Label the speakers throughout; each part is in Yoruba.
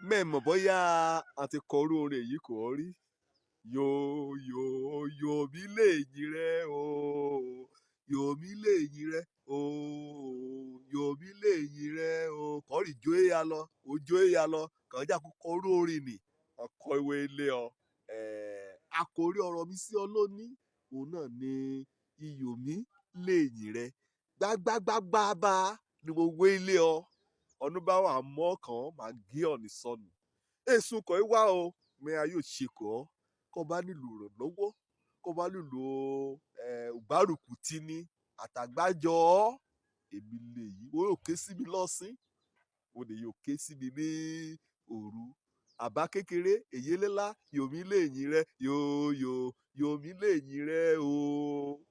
Speaker 1: mẹ́mọ̀ bóyá a ti kọ orú orin yìí kò rí. Yòmí lẹ́yìn rẹ o, Yòmí lẹ́yìn rẹ o, Yòmí lẹ́yìn rẹ o. Kọ́rì jó éya lọ, ojó éya lọ, kàn já kókó orú orin nì. Ọkọ ìwé ilé ọ. Àkòrí ọ̀rọ̀ mi sí ọ lónìí, òun náà ni Iyòmí lẹ́yìn rẹ. Gbágbágbágbá ni mo wé ilé ọ. Ọdún bá wà mọ́ kàn máa gé ọ̀nì sọnù. Èsùn kọ̀ í wá o, mi a yóò ṣe kọ́. Kọ́ bá nílò ìrànlọ́wọ́, kọ́ bá nílò ògbárùkù tí ní àtàgbájọ èmi lè yí. Wọ́n yóò ké sí mi lọ́sìn, wọ́n lè yóò ké sí mi ní òru. Àbá kékeré, èyí lélá, Yòmí lẹ́yìn rẹ, Yòmí lẹ́yìn rẹ o.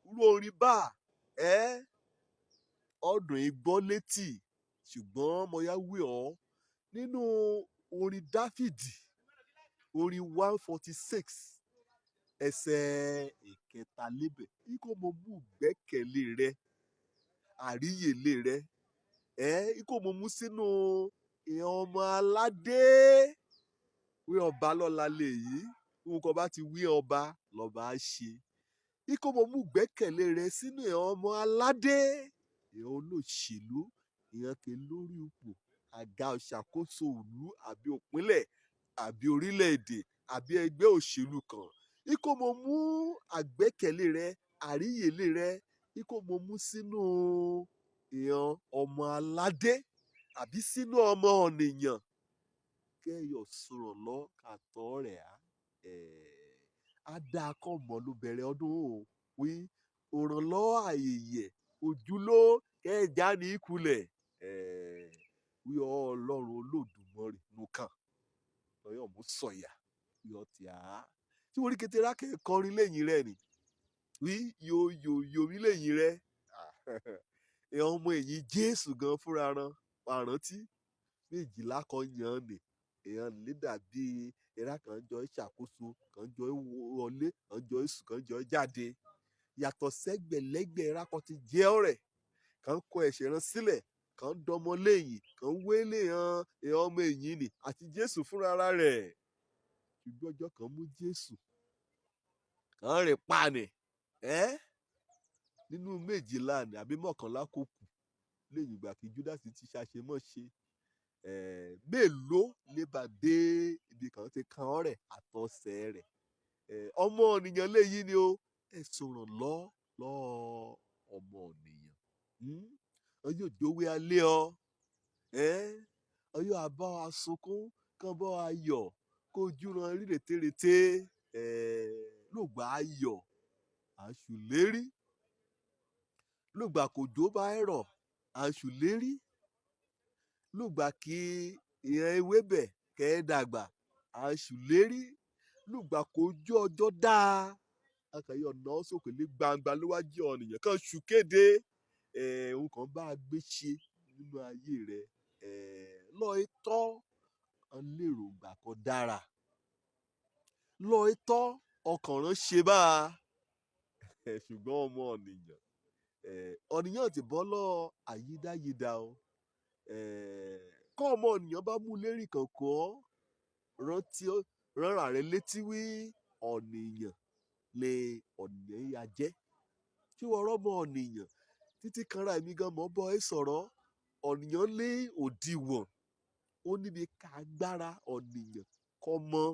Speaker 1: Irú orin bá ọdún igbó létí, ṣùgbọ́n mo yá wí ọ́ nínú orin Dáfídì, orin 146 ẹsẹ̀ ìkẹtàlébẹ̀. Ikó mo mú gbẹ́kẹ̀lé rẹ, àríyèlé rẹ, ikó mo mú sínú ìhàn ọmọ aládé. Wí ọba lọ́la lè yí, nǹkan bá ti wí ọba lọ́ba á ṣe. Ikó mo mú gbẹ́kẹ̀lé rẹ sínú ìhàn ọmọ aládé, ìhàn olóṣèlú, ìhàn kè lórí ipò, àga ìṣàkóso ìlú àbí òpínlẹ̀ àbí orílẹ̀-èdè àbí ẹgbẹ́ òṣèlú kan. Ikó mo mú àgbẹ́kẹ̀lé rẹ, àríyèlé rẹ, ikó mo mú sínú ìhàn ọmọ aládé àbí sínú ọmọ ọ̀nìyàn. Kẹ́yọ̀ sọ̀rọ̀ lọ kàtọ́ rẹ̀ á. Á dáa kọ́ mọ́ ló bẹ̀rẹ̀ ọdún o. Wí òrànlọ́wọ́ àyèyẹ òjúló kẹjà ní ìkulẹ̀. Wí Ọlọ́run Olódùmarè nùkàn. Lọ́yọ̀ mú sọ̀yà. Wí ọtí àá. Tí orí kété rákẹ́ kọrin lẹ́yìn rẹ̀ ni. Wí Yòmí lẹ́yìn rẹ̀. Ìhàn ọmọ èyí Jésù gan fúnra ran. Àrántí méjìlá kan yàn ni. Ìhàn lè dàbí ìrá kan jọ ìṣàkóso, kan jọ wọlé, kan jọ ìsùn, kan jọ jáde. Yàtọ̀ sẹ́gbẹ̀lẹ́gbẹ̀ ìrá kan ti jẹ́ ọ̀rẹ́. Kan kọ ẹ̀ṣẹ̀ rán sílẹ̀, kan dọmọ lẹ́yìn, kan wélé ìhàn ọmọ èyí ni àti Jésù fúnra rẹ̀. Ṣùgbọ́n ọjọ́ kan mú Jésù. Kan rìn pani. Nínú méjìlá ni àbí mọ́kànlá kò kù. Lẹ́yìn ìgbà kí Júdásì ti ṣàṣemọ́ ṣe. Mélòó lè bá dé ibi kan ti kan ọ̀rẹ́ àtọ̀sẹ̀ rẹ̀. Ọmọ ènìyàn léyìí ni o. Ẹ sọ̀rọ̀ lọ ọmọ ènìyàn. Ọyọ́ òjòwé alẹ́ ọ. Ọyọ́ àbá wa sunkún, kan bá wa yọ̀, kó júran rí rètérètè. Lògbà ayọ̀, àṣùlérí. Lògbà kòjó bá ẹ̀rọ̀, àṣùlérí. Lùgbà kí ìhàn ewébẹ̀ kẹ́ dàgbà, àṣùlérí. Lùgbà kójú ọjọ́ dáa, akàyọ̀ náà sókè lé gbangba ló wá jẹ́ ọ̀nìyàn kan ṣù kéde. Ohun kan bá a gbé ṣe nínú ayé rẹ̀. Lọ itọ́ lérò gbà kan dára. Lọ itọ́ ọkàn rán ṣe bá a. Ṣùgbọ́n ọmọ ọ̀nìyàn. Ọ̀nìyàn ti bọ́ lọ àyídáyídá o. Kọ́ ọmọ ènìyàn bá mú lérí kankan rántí rárá rẹ létí wí ọ̀nìyàn lè ọ̀nìyàn yà jẹ́. Tí wọ́n rọ́mọ ọ̀nìyàn títí kanra èmi gan mọ́ bọ́ ẹ sọ̀rọ̀. Ọ̀nìyàn lé òdiwọ̀n. Ó níbi ká gbára ọ̀nìyàn kọ́ mọ́.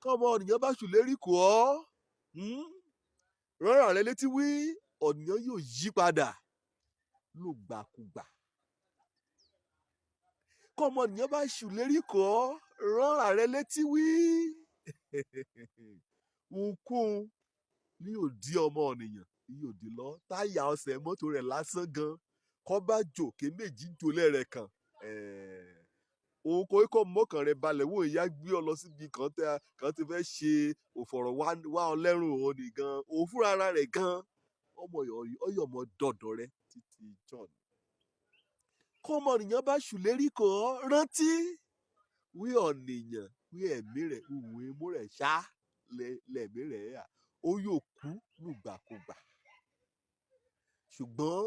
Speaker 1: Kọ́ ọmọ ọ̀nìyàn bá ṣùlérí kò ọ́. Rárá rẹ létí wí ọ̀nìyàn yóò yí padà lògbàkúgbà. Kọ́mọ ènìyàn bá ṣùlérí kọ́ rárá rẹ létí wí. Ohunkóhun ní òdì ọmọ ènìyàn ní òdì lọ. Táyà ọsẹ̀ mọ́tò rẹ̀ lásán gan. Kọ́ bá jò ké méjì jò lẹ́rẹ̀ kan. Òun kò kọ́ mọ́kàn rẹ̀ balẹ̀ wò ìyá gbé ọ lọ síbi kan ti fẹ́ ṣe òfòrò wá ọ lẹ́rùn òní gan. Òun fúnra rẹ̀ gan. Ọyọ̀ mọ dọ̀dọ̀ rẹ títí John. Kọ́mọ ènìyàn bá ṣùlérí kọ́ rántí wí ọ̀nìyàn wí ẹ̀mí rẹ̀ ìwé imú rẹ̀ ṣá lẹ̀mí rẹ̀ yà. Ó yóò kú lùgbàkúgbà. Ṣùgbọ́n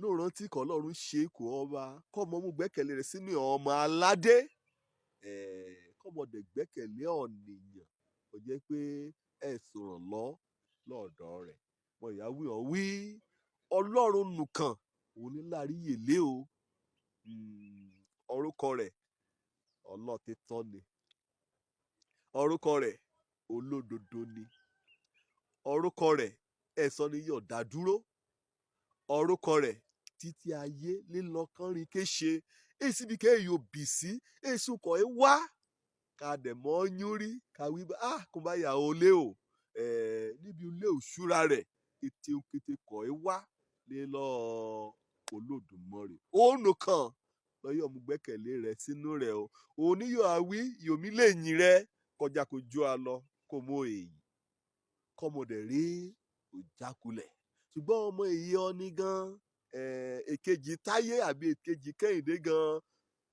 Speaker 1: ní òrántí kọ́ ọlọ́run ṣe kò ọba kọ́mọ mú gbẹ́kẹ̀lé rẹ̀ sínú ọmọ aládé kọ́mọdé gbẹ́kẹ̀lé ọ̀nìyàn ó jẹ́ pé ẹ̀ sọ̀rọ̀ lọ́ọ̀dọ̀ rẹ̀ mọ ìyáwó ọ̀ wí ọlọ́run nìkan òun ní láàríyè lé o orúkọ rẹ̀ ọlọ́títọ́ ni orúkọ rẹ̀ olódodo ni orúkọ rẹ̀ ẹ̀sọ́ ni yóò dá dúró orúkọ rẹ̀ títí ayé lílọ́kànrin kéṣe èsì bí kéèyàn bì sí èsì kọ̀ ẹ́ wá ká dẹ̀ mọ́ yún rí ká wí bá kó bá yà ó lé o níbi ilé òṣùra rẹ̀ ètè òkété kọ̀ ẹ́ wá lílọ́ Olódùmarè òun nìkan lọ́yọ̀ mú gbẹ́kẹ̀lé rẹ̀ sínú rẹ̀ o òun ní yóò wí Iyòmí Léyìn rẹ̀ kọjá kó jó a lọ kó mọ èyí kọ́mọdé rí òjákulẹ̀ ṣùgbọ́n ọmọ èyí ọní gan èkejì Táyé àbí èkejì Kẹ́hìndé gan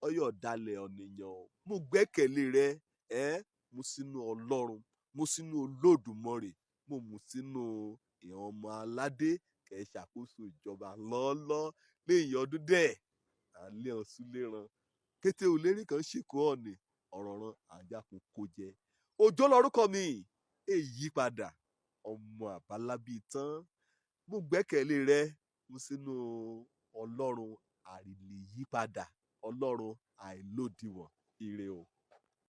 Speaker 1: ọyọ̀ dalẹ̀ ọ̀nìyàn mú gbẹ́kẹ̀lé rẹ̀ mú sínú Ọlọ́run mú sínú Olódùmarè mú sínú ìhàn ọmọ aládé kẹ́ ṣàkóso ìjọba lọ́ọ́lọ́ Léyìn ọdún dẹ̀ alẹ́ ọ̀sùnléran kété olérí kan ṣèkó ọ̀nì ọ̀rọ̀ ran àjàkùn kò jẹ òjò lórúkọ mi èyí padà ọmọ àbálábí tán mú gbẹ́kẹ̀lé rẹ̀ mú sínú Ọlọ́run àìlèyípadà Ọlọ́run àìlódiwọ̀n ire o.